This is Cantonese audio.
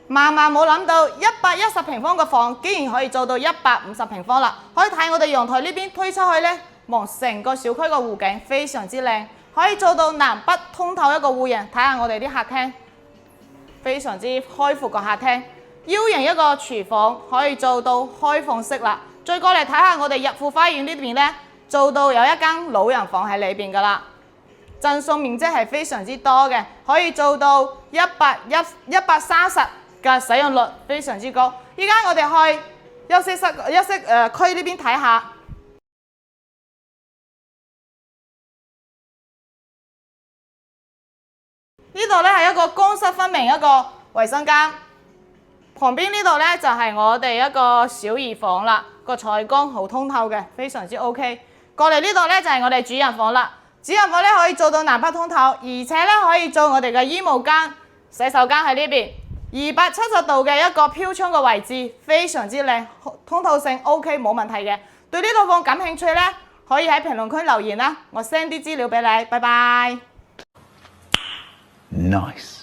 萬萬冇諗到110平方嘅房，竟然可以做到150平方啦！可以睇我哋陽台呢邊推出去呢，望成個小區嘅湖景非常之靚，可以做到南北通透一個戶型。睇下我哋啲客廳，非常之開闊個客廳，U 型一個廚房可以做到開放式啦。再過嚟睇下我哋入戶花園呢邊呢，做到有一間老人房喺裏邊噶啦。贈送面積係非常之多嘅，可以做到130嘅使用率非常之高。依家我哋去休息區呢邊睇下，呢度咧係一個乾濕分明一個衛生間，旁邊呢度咧就係我哋一個小兒房啦，個採光好通透嘅，非常之 OK。過嚟呢度咧就係我哋主人房啦。主人房咧可以做到南北通透，而且咧可以做我哋嘅衣帽間、洗手間喺呢邊，270度嘅一個飄窗嘅位置，非常之靚，通透性 OK 冇問題嘅。對呢套房感興趣咧，可以喺評論區留言啦，我 send 啲資料俾你，拜拜。Nice。